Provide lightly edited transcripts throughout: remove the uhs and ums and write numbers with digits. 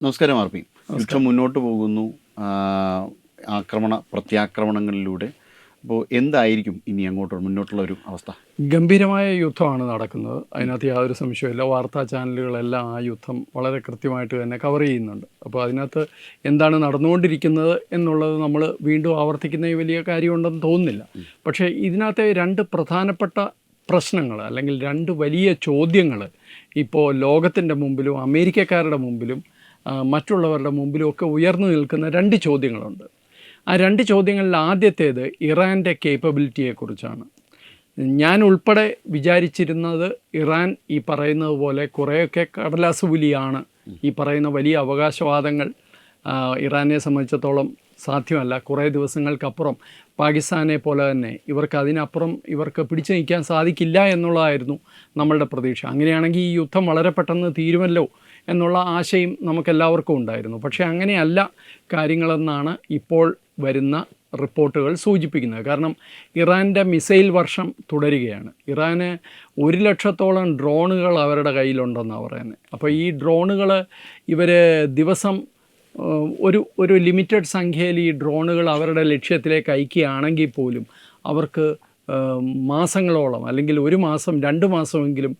നമസ്കാരം ആർപി. യുദ്ധം മുന്നോട്ട് പോകുന്നു, പ്രത്യാക്രമണങ്ങളിലൂടെ. അപ്പോൾ എന്തായിരിക്കും ഇനി മുന്നോട്ടുള്ള ഒരു അവസ്ഥ? ഗംഭീരമായ യുദ്ധമാണ് നടക്കുന്നത്, അതിനകത്ത് യാതൊരു സംശയമില്ല. വാർത്താ ചാനലുകളെല്ലാം ആ യുദ്ധം വളരെ കൃത്യമായിട്ട് തന്നെ കവർ ചെയ്യുന്നുണ്ട്. അപ്പോൾ അതിനകത്ത് എന്താണ് നടന്നുകൊണ്ടിരിക്കുന്നത് എന്നുള്ളത് നമ്മൾ വീണ്ടും ആവർത്തിക്കുന്ന വലിയ കാര്യമുണ്ടെന്ന് തോന്നുന്നില്ല. പക്ഷേ ഇതിനകത്തെ രണ്ട് പ്രധാനപ്പെട്ട പ്രശ്നങ്ങൾ അല്ലെങ്കിൽ രണ്ട് വലിയ ചോദ്യങ്ങൾ ഇപ്പോൾ ലോകത്തിൻ്റെ മുമ്പിലും അമേരിക്കക്കാരുടെ മുമ്പിലും മറ്റുള്ളവരുടെ മുമ്പിലും ഒക്കെ ഉയർന്നു നിൽക്കുന്ന രണ്ട് ചോദ്യങ്ങളുണ്ട്. ആ രണ്ട് ചോദ്യങ്ങളിൽ ആദ്യത്തേത് ഇറാൻ്റെ കേപ്പബിലിറ്റിയെക്കുറിച്ചാണ്. ഞാൻ ഉൾപ്പെടെ വിചാരിച്ചിരുന്നത് ഇറാൻ ഈ പറയുന്നത് പോലെ കുറേയൊക്കെ കടലാസ് പുലിയാണ്. ഈ പറയുന്ന വലിയ അവകാശവാദങ്ങൾ ഇറാനെ സംബന്ധിച്ചിടത്തോളം സാധ്യമല്ല. കുറേ ദിവസങ്ങൾക്കപ്പുറം പാകിസ്ഥാനെ പോലെ തന്നെ ഇവർക്ക് പിടിച്ചു നിൽക്കാൻ സാധിക്കില്ല എന്നുള്ളതായിരുന്നു നമ്മളുടെ പ്രതീക്ഷ. അങ്ങനെയാണെങ്കിൽ ഈ യുദ്ധം വളരെ പെട്ടെന്ന് തീരുമല്ലോ എന്നുള്ള ആശയം നമുക്കെല്ലാവർക്കും ഉണ്ടായിരുന്നു. പക്ഷേ അങ്ങനെയല്ല കാര്യങ്ങളെന്നാണ് ഇപ്പോൾ വരുന്ന റിപ്പോർട്ടുകൾ സൂചിപ്പിക്കുന്നത്. കാരണം ഇറാൻ്റെ മിസൈൽ വർഷം തുടരുകയാണ്. ഇറാന് 100,000-ഓളം ഡ്രോണുകൾ അവരുടെ കയ്യിലുണ്ടെന്നാണ് പറയുന്നത്. അപ്പോൾ ഈ ഡ്രോണുകൾ ഇവർ ദിവസം ഒരു ലിമിറ്റഡ് സംഖ്യയിൽ ഈ ഡ്രോണുകൾ അവരുടെ ലക്ഷ്യത്തിലേക്ക് അയക്കുകയാണെങ്കിൽ പോലും അവർക്ക് മാസങ്ങളോളം അല്ലെങ്കിൽ 1 മാസം 2 മാസമെങ്കിലും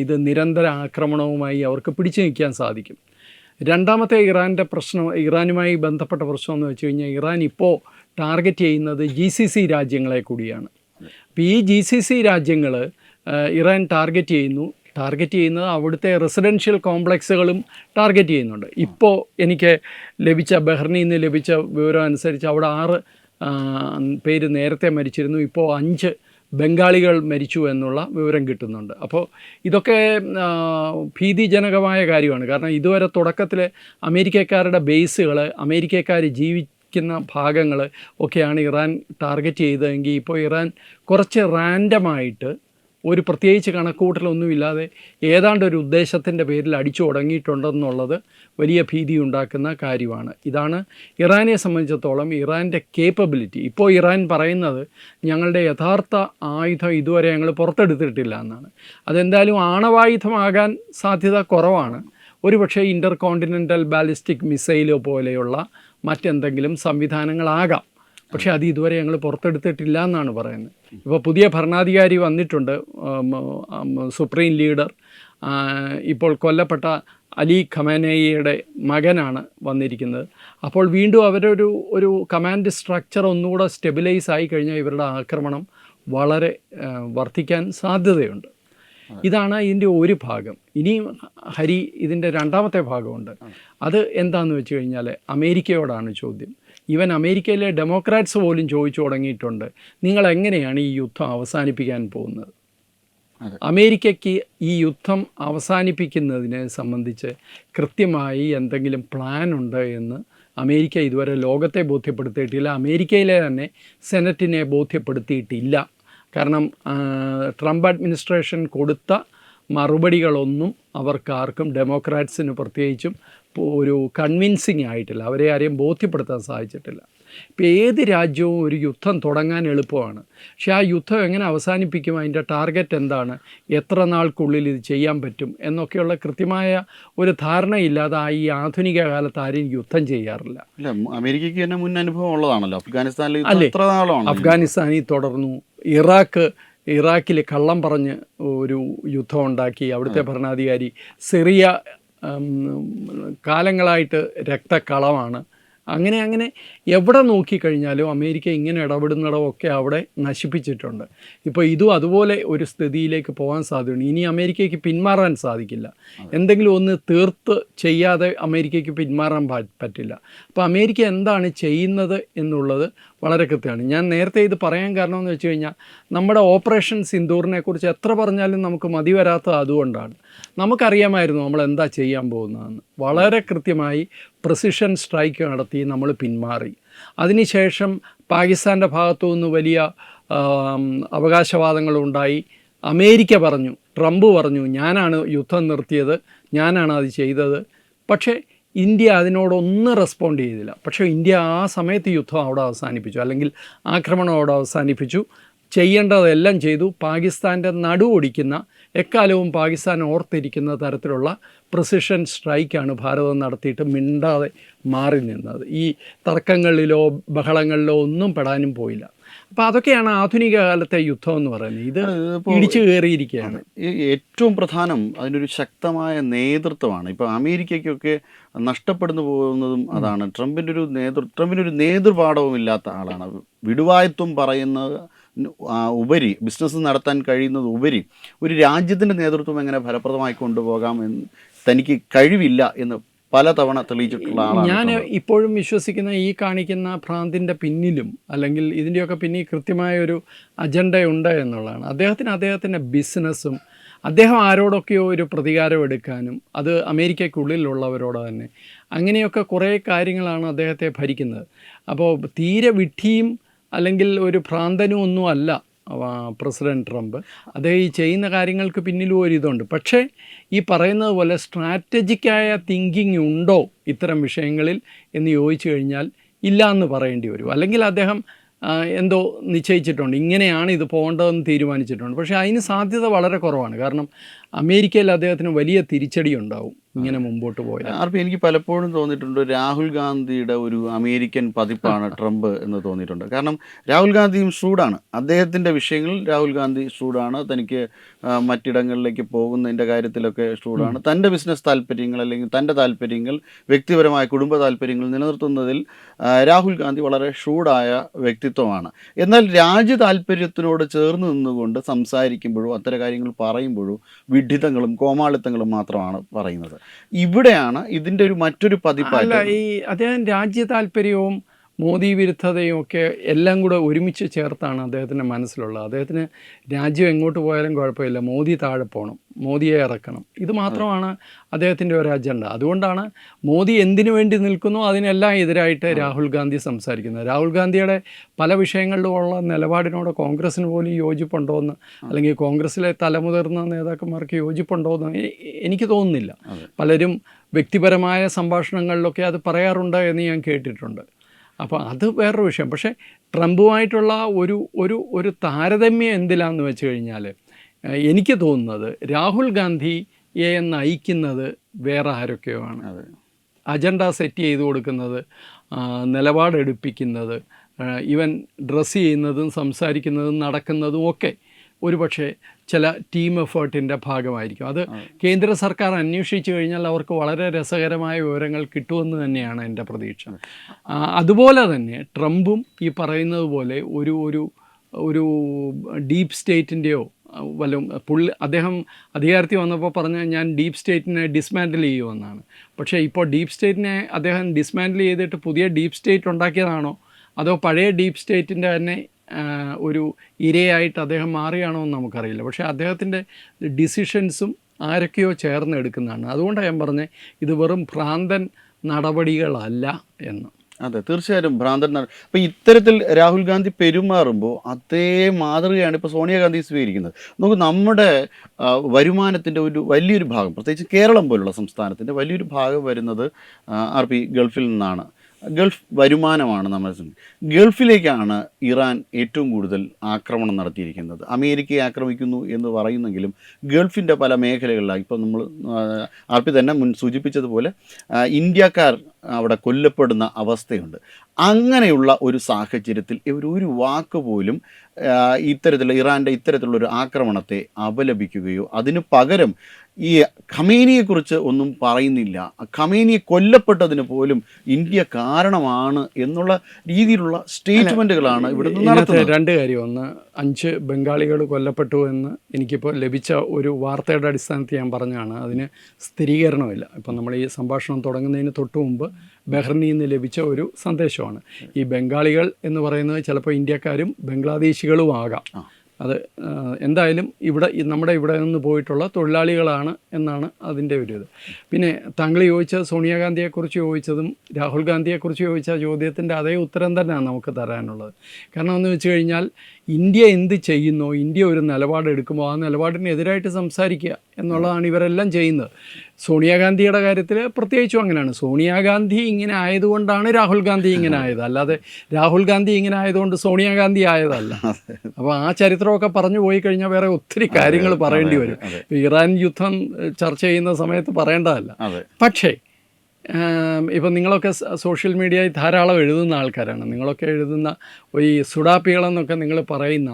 ഇത് നിരന്തര ആക്രമണവുമായി അവർക്ക് പിടിച്ചു നിൽക്കാൻ സാധിക്കും. രണ്ടാമത്തെ ഇറാനുമായി ബന്ധപ്പെട്ട പ്രശ്നം എന്ന് വെച്ച് കഴിഞ്ഞാൽ ഇറാൻ ഇപ്പോൾ ടാർഗറ്റ് ചെയ്യുന്നത് GCC രാജ്യങ്ങളെ കൂടിയാണ്. അപ്പോൾ ഈ GCC രാജ്യങ്ങൾ ഇറാൻ ടാർഗറ്റ് ചെയ്യുന്നത് അവിടുത്തെ റെസിഡൻഷ്യൽ കോംപ്ലക്സുകളും ടാർഗറ്റ് ചെയ്യുന്നുണ്ട്. ഇപ്പോൾ എനിക്ക് ബഹ്റിനിൽ നിന്ന് ലഭിച്ച വിവരം അനുസരിച്ച് അവിടെ 6 പേര് നേരത്തെ മരിച്ചിരുന്നു. ഇപ്പോൾ 5 ബംഗാളികൾ മരിച്ചു എന്നുള്ള വിവരം കിട്ടുന്നുണ്ട്. അപ്പോൾ ഇതൊക്കെ ഭീതിജനകമായ കാര്യമാണ്. കാരണം ഇതുവരെ തുടക്കത്തിൽ അമേരിക്കക്കാരുടെ ബേസുകൾ, അമേരിക്കക്കാർ ജീവിക്കുന്ന ഭാഗങ്ങൾ ഒക്കെയാണ് ഇറാൻ ടാർഗറ്റ് ചെയ്തതെങ്കിൽ ഇപ്പോൾ ഇറാൻ കുറച്ച് റാൻഡമായിട്ട് ഒരു പ്രത്യേകിച്ച് കണക്കുകൂട്ടലൊന്നുമില്ലാതെ ഏതാണ്ട് ഒരു ഉദ്ദേശത്തിൻ്റെ പേരിൽ അടിച്ചു തുടങ്ങിയിട്ടുണ്ടെന്നുള്ളത് വലിയ ഭീതി ഉണ്ടാക്കുന്ന കാര്യമാണ്. ഇതാണ് ഇറാനെ സംബന്ധിച്ചിടത്തോളം ഇറാൻ്റെ കേപ്പബിലിറ്റി. ഇപ്പോൾ ഇറാൻ പറയുന്നത് ഞങ്ങളുടെ യഥാർത്ഥ ആയുധം ഇതുവരെ ഞങ്ങൾ പുറത്തെടുത്തിട്ടില്ല എന്നാണ്. അതെന്തായാലും ആണവായുധമാകാൻ സാധ്യത കുറവാണ്. ഒരുപക്ഷെ ഇൻ്റർ കോണ്ടിനെൻ്റൽ ബാലിസ്റ്റിക് മിസൈൽ പോലെയുള്ള മറ്റെന്തെങ്കിലും സംവിധാനങ്ങളാകാം. പക്ഷേ അത് ഇതുവരെ ഞങ്ങൾ പുറത്തെടുത്തിട്ടില്ല എന്നാണ് പറയുന്നത്. ഇപ്പോൾ പുതിയ ഭരണാധികാരി വന്നിട്ടുണ്ട്, സുപ്രീം ലീഡർ. ഇപ്പോൾ കൊല്ലപ്പെട്ട അലി ഖമനേയിയുടെ മകനാണ് വന്നിരിക്കുന്നത്. അപ്പോൾ വീണ്ടും ഒരു കമാൻഡ് സ്ട്രക്ചർ ഒന്നുകൂടെ സ്റ്റെബിലൈസ് ആയി കഴിഞ്ഞാൽ ഇവരുടെ ആക്രമണം വളരെ വർദ്ധിക്കാൻ സാധ്യതയുണ്ട്. ഇതാണ് ഇതിൻ്റെ ഒരു ഭാഗം. ഇനിയും ഇതിൻ്റെ രണ്ടാമത്തെ ഭാഗമുണ്ട്. അത് എന്താണെന്ന് വെച്ച് കഴിഞ്ഞാൽ അമേരിക്കയോടാണ് ചോദ്യം. ഈവൻ അമേരിക്കയിലെ ഡെമോക്രാറ്റ്സ് പോലും ചോദിച്ചു തുടങ്ങിയിട്ടുണ്ട്, നിങ്ങൾ എങ്ങനെയാണ് ഈ യുദ്ധം അവസാനിപ്പിക്കാൻ പോകുന്നത്? അമേരിക്കയ്ക്ക് ഈ യുദ്ധം അവസാനിപ്പിക്കുന്നതിനെ സംബന്ധിച്ച് കൃത്യമായി എന്തെങ്കിലും പ്ലാൻ ഉണ്ട് എന്ന് അമേരിക്ക ഇതുവരെ ലോകത്തെ ബോധ്യപ്പെടുത്തിയിട്ടില്ല. അമേരിക്കയിലെ തന്നെ സെനറ്റിനെ ബോധ്യപ്പെടുത്തിയിട്ടില്ല. കാരണം ട്രംപ് അഡ്മിനിസ്ട്രേഷൻ കൊടുത്ത മറുപടികളൊന്നും അവർക്കാർക്കും, ഡെമോക്രാറ്റ്സിന് പ്രത്യേകിച്ചും ഒരു കൺവിൻസിങ് ആയിട്ടില്ല. അവരെ ആരെയും ബോധ്യപ്പെടുത്താൻ സാധിച്ചിട്ടില്ല. ഇപ്പോൾ ഏത് രാജ്യവും ഒരു യുദ്ധം തുടങ്ങാൻ എളുപ്പമാണ്. പക്ഷേ ആ യുദ്ധം എങ്ങനെ അവസാനിപ്പിക്കും, അതിൻ്റെ ടാർഗറ്റ് എന്താണ്, എത്ര നാൾക്കുള്ളിൽ ഇത് ചെയ്യാൻ പറ്റും എന്നൊക്കെയുള്ള കൃത്യമായ ഒരു ധാരണയില്ലാതെ ഈ ആധുനിക കാലത്ത് ആരും യുദ്ധം ചെയ്യാറില്ല. അമേരിക്കയ്ക്ക് തന്നെ മുൻ അനുഭവം ഉള്ളതാണല്ലോ. അഫ്ഗാനിസ്ഥാനിൽ തുടർന്നു. ഇറാഖിൽ കള്ളം പറഞ്ഞ് ഒരു യുദ്ധം ഉണ്ടാക്കി. അവിടുത്തെ ഭരണാധികാരി സിറിയ കാലങ്ങളായിട്ട് രക്തക്കളമാണ്. അങ്ങനെ എവിടെ നോക്കിക്കഴിഞ്ഞാലും അമേരിക്ക ഇങ്ങനെ ഇടപെടുന്നിടമൊക്കെ അവിടെ നശിപ്പിച്ചിട്ടുണ്ട്. ഇപ്പോൾ ഇതും അതുപോലെ ഒരു സ്ഥിതിയിലേക്ക് പോകാൻ സാധ്യതയുണ്ട്. ഇനി അമേരിക്കയ്ക്ക് പിന്മാറാൻ സാധിക്കില്ല. എന്തെങ്കിലും ഒന്ന് തീർത്ത് ചെയ്യാതെ അമേരിക്കയ്ക്ക് പിന്മാറാൻ പറ്റില്ല. അപ്പോൾ അമേരിക്ക എന്താണ് ചെയ്യുന്നത് എന്നുള്ളത് വളരെ കൃത്യമാണ്. ഞാൻ നേരത്തെ ഇത് പറയാൻ കാരണമെന്ന് വെച്ച് കഴിഞ്ഞാൽ നമ്മുടെ ഓപ്പറേഷൻ സിന്ദൂറിനെ കുറിച്ച് എത്ര പറഞ്ഞാലും നമുക്ക് മതി വരാത്തത് അതുകൊണ്ടാണ്. നമുക്കറിയാമായിരുന്നു നമ്മൾ എന്താ ചെയ്യാൻ പോകുന്നതെന്ന്. വളരെ കൃത്യമായി പ്രിസിഷൻ സ്ട്രൈക്ക് നടത്തി നമ്മൾ പിന്മാറി. അതിനുശേഷം പാകിസ്ഥാൻ്റെ ഭാഗത്തുനിന്ന് വലിയ അവകാശവാദങ്ങളുണ്ടായി. അമേരിക്ക പറഞ്ഞു, ട്രംപ് പറഞ്ഞു, ഞാനാണ് യുദ്ധം നിർത്തിയത്, ഞാനാണ് അത് ചെയ്തത്. പക്ഷേ ഇന്ത്യ അതിനോടൊന്നും റെസ്പോണ്ട് ചെയ്തില്ല. പക്ഷേ ഇന്ത്യ ആ സമയത്ത് യുദ്ധം അവിടെ അവസാനിപ്പിച്ചു, അല്ലെങ്കിൽ ആക്രമണം അവിടെ അവസാനിപ്പിച്ചു. ചെയ്യേണ്ടതെല്ലാം ചെയ്തു. പാകിസ്ഥാൻ്റെ നടുവൊടിക്കുന്ന എക്കാലവും പാകിസ്ഥാൻ ഓർത്തിരിക്കുന്ന തരത്തിലുള്ള പ്രിസിഷൻ സ്ട്രൈക്കാണ് ഭാരതം നടത്തിയിട്ട് മിണ്ടാതെ മാറി നിന്നത്. ഈ തർക്കങ്ങളിലോ ബഹളങ്ങളിലോ ഒന്നും പെടാനും പോയില്ല. അപ്പോൾ അതൊക്കെയാണ് ആധുനിക കാലത്തെ യുദ്ധം എന്ന് പറയുന്നത്. ഇത് ഇടിച്ചു കയറിയിരിക്കുകയാണ്. ഏറ്റവും പ്രധാനം അതിനൊരു ശക്തമായ നേതൃത്വമാണ്. ഇപ്പോൾ അമേരിക്കയ്ക്കൊക്കെ നഷ്ടപ്പെടുന്നു പോകുന്നതും അതാണ്. ട്രംപിനൊരു നേതൃപാഠവും ഇല്ലാത്ത ആളാണ്. വിടുവായത്വം പറയുന്നത് ഉപരി, ബിസിനസ് നടത്താൻ കഴിയുന്നത് ഉപരി ഒരു രാജ്യത്തിൻ്റെ നേതൃത്വം എങ്ങനെ ഫലപ്രദമായി കൊണ്ടുപോകാം എന്ന് തനിക്ക് കഴിവില്ല എന്ന് പലതവണ തെളിയിച്ചിട്ടുള്ള ആളാണ്. ഞാൻ ഇപ്പോഴും വിശ്വസിക്കുന്ന ഈ കാണിക്കുന്ന ഭ്രാന്തിൻ്റെ പിന്നിലും അല്ലെങ്കിൽ ഇതിൻ്റെയൊക്കെ പിന്നിൽ കൃത്യമായൊരു അജണ്ടയുണ്ട് എന്നുള്ളതാണ്. അദ്ദേഹത്തിൻ്റെ ബിസിനസ്സും അദ്ദേഹം ആരോടൊക്കെയോ ഒരു പ്രതികാരം എടുക്കാനും അത് അമേരിക്കയ്ക്കുള്ളിലുള്ളവരോട് തന്നെ അങ്ങനെയൊക്കെ കുറേ കാര്യങ്ങളാണ് അദ്ദേഹത്തെ ഭരിക്കുന്നത്. അപ്പോൾ തീരെ വിഡ്ഢിയും അല്ലെങ്കിൽ ഒരു ഭ്രാന്തനും ഒന്നും അല്ല പ്രസിഡന്റ് ട്രംപ്. അദ്ദേഹം ഈ ചെയ്യുന്ന കാര്യങ്ങൾക്ക് പിന്നിലും ഒരിതുണ്ട്. പക്ഷേ ഈ പറയുന്നത് പോലെ സ്ട്രാറ്റജിക്കായ തിങ്കിങ് ഉണ്ടോ ഇത്തരം വിഷയങ്ങളിൽ എന്ന് ചോദിച്ചു കഴിഞ്ഞാൽ ഇല്ല എന്ന് പറയേണ്ടി വരും. അല്ലെങ്കിൽ അദ്ദേഹം എന്തോ നിശ്ചയിച്ചിട്ടുണ്ട്, ഇങ്ങനെയാണ് ഇത് പോകേണ്ടതെന്ന് തീരുമാനിച്ചിട്ടുണ്ട്. പക്ഷേ അതിന് സാധ്യത വളരെ കുറവാണ്. കാരണം അമേരിക്കയിൽ അദ്ദേഹത്തിന് വലിയ തിരിച്ചടി ഉണ്ടാവും ഇങ്ങനെ മുമ്പോട്ട് പോയാൽ. എനിക്ക് പലപ്പോഴും തോന്നിയിട്ടുണ്ട് രാഹുൽ ഗാന്ധിയുടെ ഒരു അമേരിക്കൻ പതിപ്പാണ് ട്രംപ് എന്ന് തോന്നിയിട്ടുണ്ട്. കാരണം രാഹുൽ ഗാന്ധിയും ഷൂഡാണ്, അദ്ദേഹത്തിൻ്റെ വിഷയങ്ങളിൽ രാഹുൽ ഗാന്ധി ഷൂഡാണ്. തനിക്ക് മറ്റിടങ്ങളിലേക്ക് പോകുന്നതിൻ്റെ കാര്യത്തിലൊക്കെ ഷൂഡാണ്. തൻ്റെ ബിസിനസ് താല്പര്യങ്ങൾ അല്ലെങ്കിൽ തൻ്റെ താല്പര്യങ്ങൾ, വ്യക്തിപരമായ കുടുംബ താല്പര്യങ്ങൾ നിലനിർത്തുന്നതിൽ രാഹുൽ ഗാന്ധി വളരെ ഷൂഡായ വ്യക്തിത്വമാണ്. എന്നാൽ രാജ്യ താല്പര്യത്തിനോട് ചേർന്ന് നിന്നുകൊണ്ട് സംസാരിക്കുമ്പോഴും അത്തരം കാര്യങ്ങൾ പറയുമ്പോഴും വിഡ്ഢിത്തങ്ങളും കോമാളിത്തങ്ങളും മാത്രമാണ് പറയുന്നത്. ഇവിടെയാണ് ഇതിൻ്റെ മറ്റൊരു പതിപ്പല്ല. ഈ അദ്ദേഹം രാജ്യ താല്പര്യവും മോദി വിരുദ്ധതയും ഒക്കെ എല്ലാം കൂടെ ഒരുമിച്ച് ചേർത്താണ് അദ്ദേഹത്തിൻ്റെ മനസ്സിലുള്ളത്. അദ്ദേഹത്തിന് രാജ്യം എങ്ങോട്ട് പോയാലും കുഴപ്പമില്ല, മോദി താഴെ പോകണം, മോദിയെ ഇറക്കണം, ഇത് മാത്രമാണ് അദ്ദേഹത്തിൻ്റെ ഒരു അജണ്ട. അതുകൊണ്ടാണ് മോദി എന്തിനു വേണ്ടി നിൽക്കുന്നു അതിനെല്ലാം എതിരായിട്ട് രാഹുൽ ഗാന്ധി സംസാരിക്കുന്നത്. രാഹുൽ ഗാന്ധിയുടെ പല വിഷയങ്ങളിലുമുള്ള നിലപാടിനോട് കോൺഗ്രസ്സിന് പോലും യോജിപ്പുണ്ടോ എന്ന്, അല്ലെങ്കിൽ കോൺഗ്രസ്സിലെ തലമുതിർന്ന നേതാക്കന്മാർക്ക് യോജിപ്പുണ്ടോ എന്ന് എനിക്ക് തോന്നുന്നില്ല. പലരും വ്യക്തിപരമായ സംഭാഷണങ്ങളിലൊക്കെ അത് പറയാറുണ്ട് എന്ന് ഞാൻ കേട്ടിട്ടുണ്ട്. അപ്പോൾ അത് വേറൊരു വിഷയം. പക്ഷേ ട്രംപുമായിട്ടുള്ള ഒരു താരതമ്യം എന്തിലാന്ന് വെച്ച് കഴിഞ്ഞാൽ എനിക്ക് തോന്നുന്നത് രാഹുൽ ഗാന്ധിയെ നയിക്കുന്നത് വേറെ ആരൊക്കെയോ ആണ്. അജണ്ട സെറ്റ് ചെയ്ത് കൊടുക്കുന്നത്, നിലപാടെടുപ്പിക്കുന്നത്, ഈവൻ ഡ്രസ്സ് ചെയ്യുന്നതും സംസാരിക്കുന്നതും നടക്കുന്നതും ഒക്കെ ഒരുപക്ഷെ ചില ടീം എഫേർട്ടിൻ്റെ ഭാഗമായിരിക്കും. അത് കേന്ദ്ര സർക്കാർ അന്വേഷിച്ചു കഴിഞ്ഞാൽ അവർക്ക് വളരെ രസകരമായ വിവരങ്ങൾ കിട്ടുമെന്ന് തന്നെയാണ് എൻ്റെ പ്രതീക്ഷ. അതുപോലെ തന്നെ ട്രംപും ഈ പറയുന്നത് പോലെ ഒരു ഡീപ്പ് സ്റ്റേറ്റിൻ്റെയോ അദ്ദേഹം അധികാരത്തിൽ വന്നപ്പോൾ പറഞ്ഞ ഞാൻ ഡീപ്പ് സ്റ്റേറ്റിനെ ഡിസ്മാൻഡിൽ ചെയ്യുമെന്നാണ്. പക്ഷേ ഇപ്പോൾ ഡീപ്പ് സ്റ്റേറ്റിനെ അദ്ദേഹം ഡിസ്മാൻഡിൽ ചെയ്തിട്ട് പുതിയ ഡീപ്പ് സ്റ്റേറ്റ് ഉണ്ടാക്കിയതാണോ അതോ പഴയ ഡീപ്പ് സ്റ്റേറ്റിൻ്റെ തന്നെ ഒരു ഇരയായിട്ട് അദ്ദേഹം മാറിയാണോ എന്ന് നമുക്കറിയില്ല. പക്ഷേ അദ്ദേഹത്തിൻ്റെ ഡിസിഷൻസും ആരൊക്കെയോ ചേർന്ന് എടുക്കുന്നതാണ്. അതുകൊണ്ടാണ് ഞാൻ പറഞ്ഞത് ഇത് വെറും ഭ്രാന്തൻ നടപടികളല്ല എന്ന്. അതെ, തീർച്ചയായിട്ടും ഭ്രാന്തൻ. അപ്പോൾ ഇത്തരത്തിൽ രാഹുൽ ഗാന്ധി പെരുമാറുമ്പോൾ അതേ മാതൃകയാണ് ഇപ്പോൾ സോണിയാഗാന്ധി സ്വീകരിക്കുന്നത്. നമുക്ക് നമ്മുടെ വരുമാനത്തിൻ്റെ ഒരു വലിയൊരു ഭാഗം, പ്രത്യേകിച്ച് കേരളം പോലുള്ള സംസ്ഥാനത്തിൻ്റെ വലിയൊരു ഭാഗം വരുന്നത് ഗൾഫിൽ നിന്നാണ്. ഗൾഫ് വരുമാനമാണ് നമ്മൾ. ഗൾഫിലേക്കാണ് ഇറാൻ ഏറ്റവും കൂടുതൽ ആക്രമണം നടത്തിയിരിക്കുന്നത്. അമേരിക്കയെ ആക്രമിക്കുന്നു എന്ന് പറയുന്നെങ്കിലും ഗൾഫിൻ്റെ പല മേഖലകളിലാണ് ഇപ്പോൾ നമ്മൾ തന്നെ മുൻ സൂചിപ്പിച്ചതുപോലെ ഇന്ത്യക്കാർ അവിടെ കൊല്ലപ്പെടുന്ന അവസ്ഥയുണ്ട്. അങ്ങനെയുള്ള ഒരു സാഹചര്യത്തിൽ ഒരു വാക്ക് പോലും ഇറാൻ്റെ ഇത്തരത്തിലുള്ളൊരു ആക്രമണത്തെ അപലപിക്കുകയോ അതിന് പകരം ഈ ഖമേനിയെക്കുറിച്ച് ഒന്നും പറയുന്നില്ല. ഖമേനിയെ കൊല്ലപ്പെട്ടതിന് പോലും ഇന്ത്യ കാരണമാണ് എന്നുള്ള രീതിയിലുള്ള സ്റ്റേറ്റ്മെൻറ്റുകളാണ് ഇവിടെ നടത്തുന്നത്. രണ്ട് കാര്യം. ഒന്ന്, 5 ബംഗാളികൾ കൊല്ലപ്പെട്ടു എന്ന് എനിക്കിപ്പോൾ ലഭിച്ച ഒരു വാർത്തയുടെ അടിസ്ഥാനത്തിൽ ഞാൻ പറഞ്ഞതാണ്. അതിന് സ്ഥിരീകരണമില്ല. ഇപ്പം നമ്മൾ ഈ സംഭാഷണം തുടങ്ങുന്നതിന് തൊട്ട് മുമ്പ് ബഹ്റിനിൽ നിന്ന് ലഭിച്ച ഒരു സന്ദേശമാണ്. ഈ ബംഗാളികൾ എന്ന് പറയുന്നത് ചിലപ്പോൾ ഇന്ത്യക്കാരും ബംഗ്ലാദേശികളും ആകാം. അത് എന്തായാലും നമ്മുടെ ഇവിടെ നിന്ന് പോയിട്ടുള്ള തൊഴിലാളികളാണ് എന്നാണ് അതിൻ്റെ ഒരു ഇത്. പിന്നെ താങ്കൾ ചോദിച്ച സോണിയാഗാന്ധിയെക്കുറിച്ച് ചോദിച്ചതും രാഹുൽ ഗാന്ധിയെക്കുറിച്ച് ചോദിച്ച ചോദ്യത്തിൻ്റെ അതേ ഉത്തരം തന്നെയാണ് നമുക്ക് തരാനുള്ളത്. കാരണം എന്ന് വെച്ച് കഴിഞ്ഞാൽ ഇന്ത്യ എന്ത് ചെയ്യുന്നോ, ഇന്ത്യ ഒരു നിലപാടെടുക്കുമ്പോൾ ആ നിലപാടിനെതിരായിട്ട് സംസാരിക്കുക എന്നുള്ളതാണ് ഇവരെല്ലാം ചെയ്യുന്നത്. സോണിയാഗാന്ധിയുടെ കാര്യത്തിൽ പ്രത്യേകിച്ചും അങ്ങനെയാണ്. സോണിയാഗാന്ധി ഇങ്ങനെ ആയതുകൊണ്ടാണ് രാഹുൽ ഗാന്ധി ഇങ്ങനെ ആയത്, അല്ലാതെ രാഹുൽ ഗാന്ധി ഇങ്ങനെ ആയതുകൊണ്ട് സോണിയാഗാന്ധി ആയതല്ല. അപ്പോൾ ആ ചരിത്രം മാത്രമൊക്കെ പറഞ്ഞു പോയി കഴിഞ്ഞാൽ വേറെ ഒത്തിരി കാര്യങ്ങൾ പറയേണ്ടി വരും. ഇറാൻ യുദ്ധം ചർച്ച ചെയ്യുന്ന സമയത്ത് പറയേണ്ടതല്ല. പക്ഷേ ഇപ്പം നിങ്ങളൊക്കെ സോഷ്യൽ മീഡിയയിൽ ധാരാളം എഴുതുന്ന ആൾക്കാരാണ്. നിങ്ങളൊക്കെ എഴുതുന്ന ഈ സുഡാപ്പികളെന്നൊക്കെ നിങ്ങൾ പറയുന്ന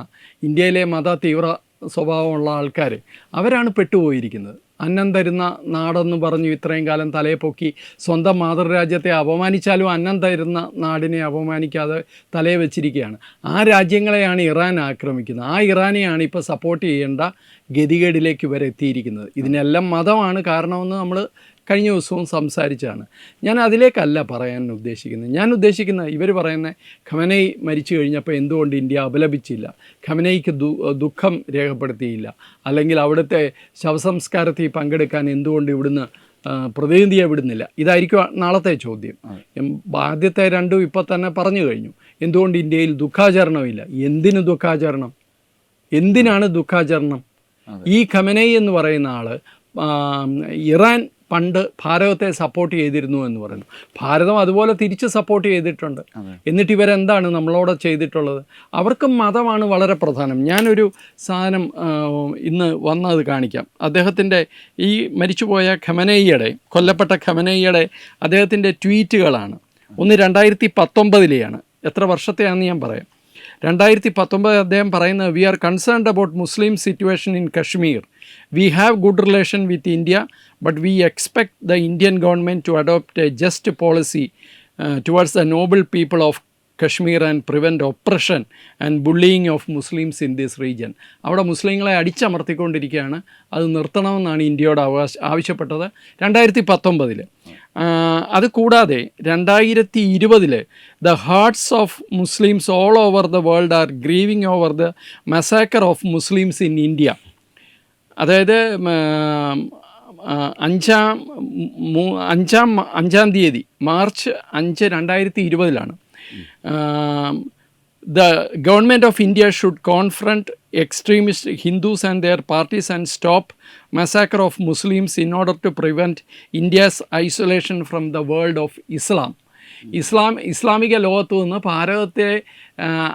ഇന്ത്യയിലെ മത തീവ്ര സ്വഭാവമുള്ള ആൾക്കാർ, അവരാണ് പെട്ടുപോയിരിക്കുന്നത്. അന്നം തരുന്ന നാടെന്ന് പറഞ്ഞു ഇത്രയും കാലം തലയെ പൊക്കി സ്വന്തം മാതൃരാജ്യത്തെ അപമാനിച്ചാലും അന്നം തരുന്ന നാടിനെ അപമാനിക്കാതെ തലയെ വെച്ചിരിക്കുകയാണ്. ആ രാജ്യങ്ങളെയാണ് ഇറാൻ ആക്രമിക്കുന്നത്. ആ ഇറാനെയാണ് ഇപ്പോൾ സപ്പോർട്ട് ചെയ്യേണ്ട ഗതികേടിലേക്ക് ഇവരെ എത്തിയിരിക്കുന്നത്. ഇതിനെല്ലാം മതമാണ് കാരണമെന്ന് നമ്മൾ കഴിഞ്ഞ ദിവസവും സംസാരിച്ചാണ്. ഞാൻ അതിലേക്കല്ല പറയാൻ ഉദ്ദേശിക്കുന്നത്. ഞാൻ ഉദ്ദേശിക്കുന്നത് ഇവർ പറയുന്ന ഖമനൈ മരിച്ചു കഴിഞ്ഞപ്പോൾ എന്തുകൊണ്ട് ഇന്ത്യ അപലപിച്ചില്ല, ഖമനൈക്ക് ദുഃഖം രേഖപ്പെടുത്തിയില്ല, അല്ലെങ്കിൽ അവിടുത്തെ ശവസംസ്കാരത്തിൽ പങ്കെടുക്കാൻ എന്തുകൊണ്ട് ഇവിടുന്ന് പ്രതിനിധിയെ വിടുന്നില്ല, ഇതായിരിക്കും നാളത്തെ ചോദ്യം. ആദ്യത്തെ രണ്ടും ഇപ്പോൾ തന്നെ പറഞ്ഞു കഴിഞ്ഞു. എന്തുകൊണ്ട് ഇന്ത്യയിൽ ദുഃഖാചരണമില്ല? എന്തിനു ദുഃഖാചരണം? എന്തിനാണ് ദുഃഖാചരണം? ഈ ഖമനൈ എന്ന് പറയുന്ന ആൾ ഇറാൻ പണ്ട് ഭാരതത്തെ സപ്പോർട്ട് ചെയ്തിരുന്നു എന്ന് പറയുന്നു. ഭാരതം അതുപോലെ തിരിച്ച് സപ്പോർട്ട് ചെയ്തിട്ടുണ്ട്. എന്നിട്ട് ഇവരെന്താണ് നമ്മളോട് ചെയ്തിട്ടുള്ളത്? അവർക്ക് മതമാണ് വളരെ പ്രധാനം. ഞാനൊരു സാധനം ഇന്ന് വന്നത് കാണിക്കാം. അദ്ദേഹത്തിൻ്റെ ഈ മരിച്ചുപോയ ഖമനൈയുടെ, കൊല്ലപ്പെട്ട ഖമനൈയുടെ അദ്ദേഹത്തിൻ്റെ ട്വീറ്റുകളാണ്. ഒന്ന് 2019 എത്ര വർഷത്തെയാണെന്ന് ഞാൻ പറയാം. 2019 അദ്ദേഹം പറയുന്നത്, we are concerned about Muslim situation in Kashmir. We have good relation with India, but we expect the Indian government to adopt a just policy towards the noble people of Kashmir and prevent oppression and bullying of Muslims in this region. അവിടെ മുസ്ലിങ്ങളെ അടിച്ചമർത്തിക്കൊണ്ടിരിക്കുകയാണ്. അത് നിർത്തണമെന്നാണ് ഇന്ത്യയോട് ആവശ്യപ്പെട്ടത് 2019. അത് കൂടാതെ 2020 the hearts of Muslims all over the world are grieving over the massacre of Muslims in India. അതായത് 5 തീയതി March 5, 2020 The government of India should confront extremist Hindus and their parties and stop massacre of Muslims in order to prevent India's isolation from the world of Islam. ഇസ്ലാമിക ലോകത്തു നിന്ന് ഭാരതത്തെ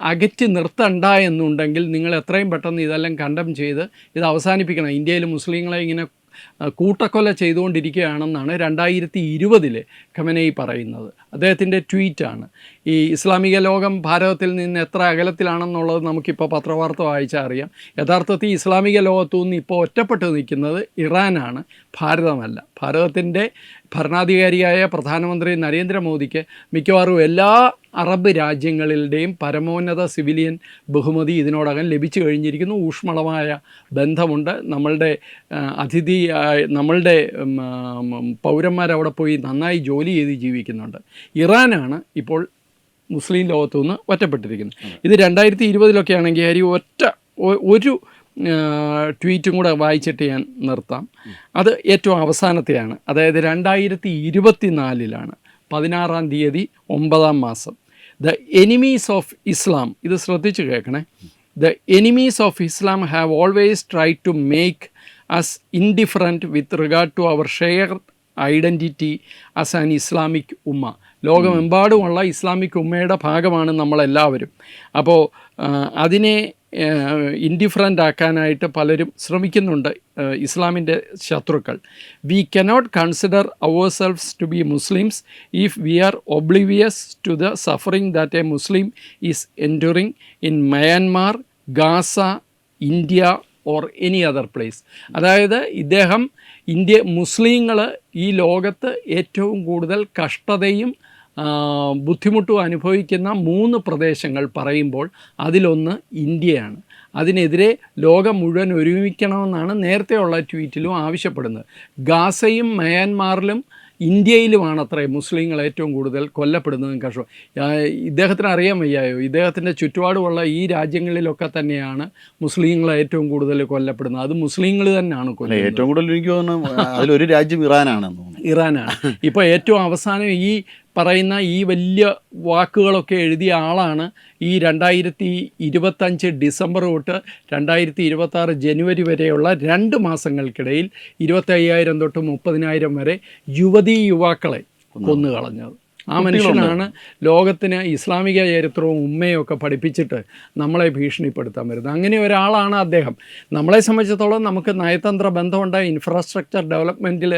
അകറ്റി നിർത്തണ്ട എന്നുണ്ടെങ്കിൽ നിങ്ങൾ എത്രയും പെട്ടെന്ന് ഇതെല്ലാം കണ്ടം ചെയ്ത് ഇത് അവസാനിപ്പിക്കണം. ഇന്ത്യയിൽ മുസ്ലിങ്ങളെ ഇങ്ങനെ കൂട്ടക്കൊല ചെയ്തുകൊണ്ടിരിക്കുകയാണെന്നാണ് 2020 ഖമനൈ പറയുന്നത്. അദ്ദേഹത്തിൻ്റെ ട്വീറ്റാണ്. ഈ ഇസ്ലാമിക ലോകം ഭാരതത്തിൽ നിന്ന് എത്ര അകലത്തിലാണെന്നുള്ളത് നമുക്കിപ്പോൾ പത്രവാർത്ത വായിച്ചാൽ അറിയാം. യഥാർത്ഥത്തിൽ ഇസ്ലാമിക ലോകത്തു നിന്ന് ഇപ്പോൾ ഒറ്റപ്പെട്ട് നിൽക്കുന്നത് ഇറാനാണ്, ഭാരതമല്ല. ഭാരതത്തിൻ്റെ ഭരണാധികാരിയായ പ്രധാനമന്ത്രി നരേന്ദ്രമോദിക്ക് മിക്കവാറും എല്ലാ അറബ് രാജ്യങ്ങളുടെയും പരമോന്നത സിവിലിയൻ ബഹുമതി ഇതിനോടകം ലഭിച്ചു കഴിഞ്ഞിരിക്കുന്നു. ഊഷ്മളമായ ബന്ധമുണ്ട്. നമ്മളുടെ നമ്മളുടെ പൗരന്മാരവിടെ പോയി നന്നായി ജോലി ചെയ്ത് ജീവിക്കുന്നുണ്ട്. ഇറാനാണ് ഇപ്പോൾ മുസ്ലിം ലോകത്തു നിന്ന് ഒറ്റപ്പെട്ടിരിക്കുന്നത്. ഇത് 2020 ആണെങ്കിൽ ഒരു ട്വീറ്റും കൂടെ വായിച്ചിട്ട് ഞാൻ നിർത്താം. അത് ഏറ്റവും അവസാനത്തെയാണ്. അതായത് 2024 16 തീയതി 9 മാസം. ദ എനിമീസ് ഓഫ് ഇസ്ലാം, ഇത് ശ്രദ്ധിച്ച് കേൾക്കണേ. The enemies of Islam have always try to make us indifferent with regard to our share identity as an Islamic ഉമ്മ. ലോകമെമ്പാടുമുള്ള ഇസ്ലാമിക് ഉമ്മയുടെ ഭാഗമാണ് നമ്മളെല്ലാവരും. അപ്പോൾ അതിനെ ഇൻഡിഫറൻ്റ് ആക്കാനായിട്ട് പലരും ശ്രമിക്കുന്നുണ്ട്, ഇസ്ലാമിൻ്റെ ശത്രുക്കൾ. We cannot consider ourselves to be Muslims if we are oblivious to the suffering that a Muslim is enduring in Myanmar, Gaza, India or any other place. അതായത് മുസ്ലിങ്ങൾ ഈ ലോകത്ത് ഏറ്റവും കൂടുതൽ കഷ്ടതയും ബുദ്ധിമുട്ടും അനുഭവിക്കുന്ന 3 പ്രദേശങ്ങൾ പറയുമ്പോൾ അതിലൊന്ന് ഇന്ത്യയാണ്. അതിനെതിരെ ലോകം മുഴുവൻ ഒരുമിക്കണമെന്നാണ് നേരത്തെയുള്ള ട്വീറ്റിലും ആവശ്യപ്പെടുന്നത്. ഗാസയും മയാൻമാറിലും ഇന്ത്യയിലുമാണ് അത്രേ മുസ്ലിങ്ങൾ ഏറ്റവും കൂടുതൽ കൊല്ലപ്പെടുന്നതും കഷ്ടം. ഇദ്ദേഹത്തിന് അറിയാൻ വയ്യായോ, ഇദ്ദേഹത്തിൻ്റെ ചുറ്റുപാടുമുള്ള ഈ രാജ്യങ്ങളിലൊക്കെ തന്നെയാണ് മുസ്ലിങ്ങൾ ഏറ്റവും കൂടുതൽ കൊല്ലപ്പെടുന്നത്. അത് മുസ്ലിങ്ങൾ തന്നെയാണ് കൊല്ലുന്നത്. ഏറ്റവും കൂടുതൽ എനിക്ക് തോന്നുന്നു അതിലൊരു രാജ്യം ഇറാനാണ്. ഇപ്പോൾ ഏറ്റവും അവസാനം ഈ പറയുന്ന ഈ വലിയ വാക്കുകളൊക്കെ എഴുതിയ ആളാണ് ഈ 2025 ഡിസംബർ തൊട്ട് 2026 ജനുവരി വരെയുള്ള 2 മാസങ്ങൾക്കിടയിൽ 25,000 തൊട്ട് 30,000 വരെ യുവതീ യുവാക്കളെ കൊന്നുകളഞ്ഞത്. ആ മനുഷ്യനാണ് ലോകത്തിന് ഇസ്ലാമിക ചരിത്രവും ഉമ്മയും ഒക്കെ പഠിപ്പിച്ചിട്ട് നമ്മളെ ഭീഷണിപ്പെടുത്താൻ വരുന്നത്. അങ്ങനെ ഒരാളാണ് അദ്ദേഹം. നമ്മളെ സംബന്ധിച്ചിടത്തോളം നമുക്ക് നയതന്ത്ര ബന്ധമുണ്ട്, ഇൻഫ്രാസ്ട്രക്ചർ ഡെവലപ്മെൻറ്റിൽ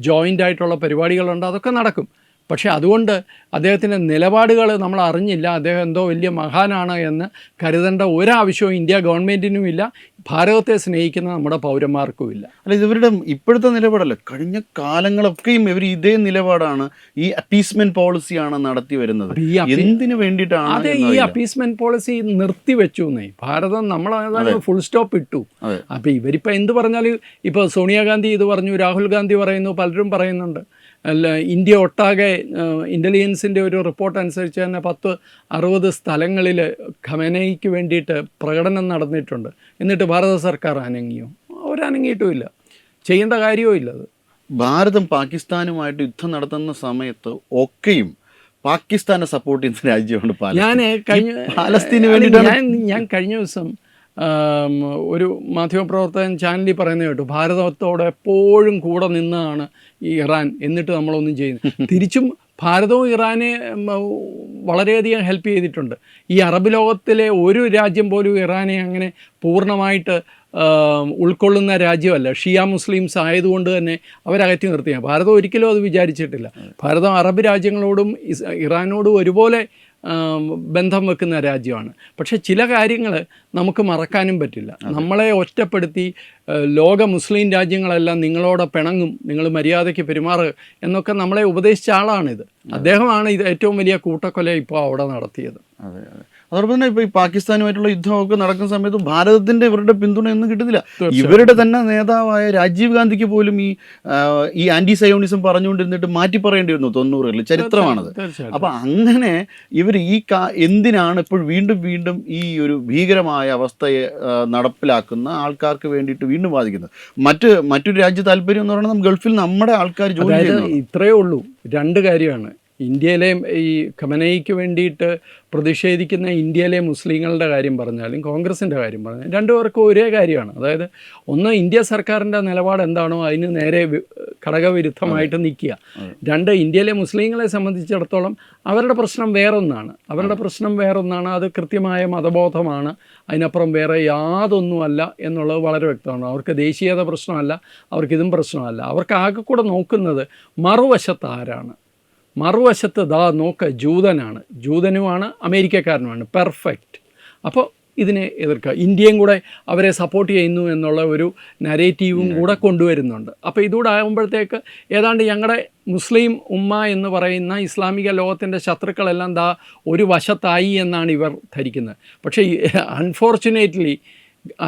ജോയിൻ്റ് ആയിട്ടുള്ള പരിപാടികളുണ്ട്, അതൊക്കെ നടക്കും. പക്ഷേ അതുകൊണ്ട് അദ്ദേഹത്തിൻ്റെ നിലപാടുകൾ നമ്മൾ അറിഞ്ഞില്ല, അദ്ദേഹം എന്തോ വലിയ മഹാനാണ് എന്ന് കരുതേണ്ട ഒരാവശ്യവും ഇന്ത്യ ഗവൺമെൻറ്റിനും ഇല്ല, ഭാരതത്തെ സ്നേഹിക്കുന്ന നമ്മുടെ പൗരന്മാർക്കുമില്ല. അല്ല, ഇത് ഇവരുടെ ഇപ്പോഴത്തെ നിലപാടല്ല, കഴിഞ്ഞ കാലങ്ങളൊക്കെയും ഇവർ ഇതേ നിലപാടാണ്, ഈ അപ്പീസ്മെന്റ് പോളിസിയാണ് നടത്തി വരുന്നത്. എന്തിനു വേണ്ടിയിട്ടാണ്? അതെ, ഈ അപ്പീസ്മെന്റ് പോളിസി നിർത്തിവെച്ചു എന്നേ. ഭാരതം നമ്മൾ ഫുൾ സ്റ്റോപ്പ് ഇട്ടു. അപ്പോൾ ഇവരിപ്പോൾ എന്ത് പറഞ്ഞാലും, ഇപ്പോൾ സോണിയാഗാന്ധി ഇത് പറഞ്ഞു, രാഹുൽ ഗാന്ധി പറയുന്നു, പലരും പറയുന്നുണ്ട്. അല്ല, ഇന്ത്യ ഒട്ടാകെ ഇൻ്റലിജൻസിൻ്റെ ഒരു റിപ്പോർട്ട് അനുസരിച്ച് തന്നെ 60 സ്ഥലങ്ങളിൽ ഖമനയ്ക്ക് വേണ്ടിയിട്ട് പ്രകടനം നടന്നിട്ടുണ്ട്. എന്നിട്ട് ഭാരത സർക്കാർ അനങ്ങിയോ? അവരനങ്ങിയിട്ടുമില്ല, ചെയ്യേണ്ട കാര്യവും ഇല്ല. അത് ഭാരതം പാകിസ്ഥാനുമായിട്ട് യുദ്ധം നടത്തുന്ന സമയത്ത് ഒക്കെയും പാകിസ്ഥാനെ സപ്പോർട്ട് ചെയ്യുന്ന രാജ്യമാണ് പാലസ്തീന് വേണ്ടിയിട്ടാണ്. ഞാൻ കഴിഞ്ഞ ദിവസം ഒരു മാധ്യമപ്രവർത്തകൻ ചാനലിൽ പറയുന്നത് കേട്ടു, ഭാരതത്തോടെ എപ്പോഴും കൂടെ നിന്നാണ് ഈ ഇറാൻ, എന്നിട്ട് നമ്മളൊന്നും ചെയ്യുന്നത്. തിരിച്ചും ഭാരതവും ഇറാനെ വളരെയധികം ഹെൽപ്പ് ചെയ്തിട്ടുണ്ട്. ഈ അറബ് ലോകത്തിലെ ഒരു രാജ്യം പോലും ഇറാനെ അങ്ങനെ പൂർണ്ണമായിട്ട് ഉൾക്കൊള്ളുന്ന രാജ്യമല്ല. ഷിയ മുസ്ലിംസ് ആയതുകൊണ്ട് തന്നെ അവരകറ്റി നിർത്തിയാണ്. ഭാരതം ഒരിക്കലും അത് വിചാരിച്ചിട്ടില്ല. ഭാരതം അറബ് രാജ്യങ്ങളോടും ഇറാനോടും ഒരുപോലെ ബന്ധം വെക്കുന്ന രാജ്യമാണ്. പക്ഷേ ചില കാര്യങ്ങൾ നമുക്ക് മറക്കാനും പറ്റില്ല. നമ്മളെ ഒറ്റപ്പെടുത്തി ലോക മുസ്ലിം രാജ്യങ്ങളെല്ലാം നിങ്ങളോട് പിണങ്ങും, നിങ്ങൾ മര്യാദയ്ക്ക് പെരുമാറുക എന്നൊക്കെ നമ്മളെ ഉപദേശിച്ച ആളാണിത്. അദ്ദേഹമാണ് ഇത് ഏറ്റവും വലിയ കൂട്ടക്കൊല ഇപ്പോൾ അവിടെ നടത്തിയത്. അതെ അതെ. അതോടൊപ്പം തന്നെ ഇപ്പോൾ ഈ പാകിസ്ഥാനുമായിട്ടുള്ള യുദ്ധമൊക്കെ നടക്കുന്ന സമയത്ത് ഭാരതത്തിൻ്റെ ഇവരുടെ പിന്തുണയൊന്നും കിട്ടുന്നില്ല. ഇവരുടെ തന്നെ നേതാവായ രാജീവ് ഗാന്ധിക്ക് പോലും ഈ ആൻറ്റി സയോണിസം പറഞ്ഞുകൊണ്ടിരുന്നിട്ട് മാറ്റി പറയേണ്ടി വന്നു 90-കളിൽ. ചരിത്രമാണത്. അപ്പം അങ്ങനെ ഇവർ എന്തിനാണ് ഇപ്പോൾ വീണ്ടും വീണ്ടും ഈ ഒരു ഭീകരമായ അവസ്ഥയെ നടപ്പിലാക്കുന്ന ആൾക്കാർക്ക് വേണ്ടിയിട്ട് വീണ്ടും വാദിക്കുന്നത്? മറ്റൊരു രാജ്യ താല്പര്യം എന്ന് പറയുന്നത് ഗൾഫിൽ നമ്മുടെ ആൾക്കാർ ജോലി ചെയ്യുന്നത്. ഇത്രയേ ഉള്ളൂ. രണ്ട് കാര്യമാണ്. ഇന്ത്യയിലെ ഈ ഖമനയ്ക്ക് വേണ്ടിയിട്ട് പ്രതിഷേധിക്കുന്ന ഇന്ത്യയിലെ മുസ്ലിങ്ങളുടെ കാര്യം പറഞ്ഞാലും കോൺഗ്രസിൻ്റെ കാര്യം പറഞ്ഞാലും രണ്ടുപേർക്കും ഒരേ കാര്യമാണ്. അതായത് ഒന്ന്, ഇന്ത്യ സർക്കാരിൻ്റെ നിലപാട് എന്താണോ അതിന് നേരെ ഘടകവിരുദ്ധമായിട്ട് നിൽക്കുക. രണ്ട്, ഇന്ത്യയിലെ മുസ്ലിങ്ങളെ സംബന്ധിച്ചിടത്തോളം അവരുടെ പ്രശ്നം വേറൊന്നാണ്. അത് കൃത്യമായ മതബോധമാണ്. അതിനപ്പുറം വേറെ യാതൊന്നുമല്ല എന്നുള്ളത് വളരെ വ്യക്തമാണ്. അവർക്ക് ദേശീയത പ്രശ്നമല്ല, അവർക്കിതും പ്രശ്നമല്ല. അവർക്ക് ആകെ കൂടെ നോക്കുന്നത് മറുവശത്ത് ആരാണ്. മറുവശത്ത് നോക്ക്, ജൂതനുമാണ് അമേരിക്കക്കാരനുമാണ്, പെർഫെക്റ്റ്. അപ്പോൾ ഇതിനെ എതിർക്കുക. ഇന്ത്യയും കൂടെ അവരെ സപ്പോർട്ട് ചെയ്യുന്നു എന്നുള്ള ഒരു നരേറ്റീവും കൂടെ കൊണ്ടുവരുന്നുണ്ട്. അപ്പോൾ ഇതുകൂടെ ആകുമ്പോഴത്തേക്ക് ഏതാണ്ട് ഞങ്ങളുടെ മുസ്ലിം ഉമ്മ എന്ന് പറയുന്ന ഇസ്ലാമിക ലോകത്തിൻ്റെ ശത്രുക്കളെല്ലാം ഒരു വശത്തായി എന്നാണ് ഇവർ ധരിക്കുന്നത്. പക്ഷേ അൺഫോർച്ചുനേറ്റ്ലി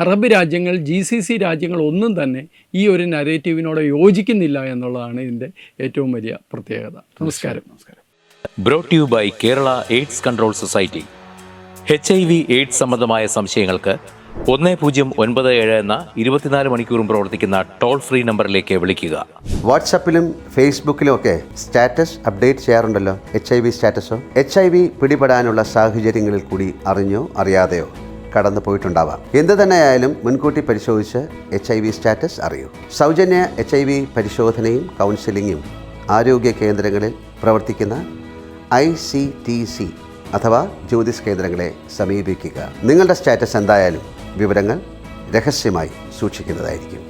അറബ് രാജ്യങ്ങൾ, GCC രാജ്യങ്ങൾ ഒന്നും തന്നെ ഈ ഒരു നരേറ്റീവിനോട് യോജിക്കുന്നില്ല എന്നുള്ളതാണ് ഇതിൻ്റെ ഏറ്റവും വലിയ പ്രത്യേകത. നമസ്കാരം. Brought you by Kerala AIDS control society. HIV AIDS സംബന്ധമായ സംശയങ്ങൾക്ക് 1097 എന്ന 24 മണിക്കൂറും പ്രവർത്തിക്കുന്ന ടോൾ ഫ്രീ നമ്പറിലേക്ക് വിളിക്കുക. വാട്സാപ്പിലും ഫേസ്ബുക്കിലും ഒക്കെ സ്റ്റാറ്റസ് അപ്ഡേറ്റ് ചെയ്യാറുണ്ടല്ലോ, HIV സ്റ്റാറ്റസോ. HIV പിടിപെടാനുള്ള സാഹചര്യങ്ങളിൽ കൂടി അറിഞ്ഞോ അറിയാതെയോ കടന്നു പോയിട്ടുണ്ടാവാം. എന്ത് തന്നെയായാലും മുൻകൂട്ടി പരിശോധിച്ച് HIV സ്റ്റാറ്റസ് അറിയൂ. സൗജന്യ HIV പരിശോധനയും കൗൺസിലിങ്ങും ആരോഗ്യ കേന്ദ്രങ്ങളിൽ പ്രവർത്തിക്കുന്ന ICTC അഥവാ ജ്യോതിസ് കേന്ദ്രങ്ങളെ സമീപിക്കുക. നിങ്ങളുടെ സ്റ്റാറ്റസ് എന്തായാലും വിവരങ്ങൾ രഹസ്യമായി സൂക്ഷിക്കുന്നതായിരിക്കും.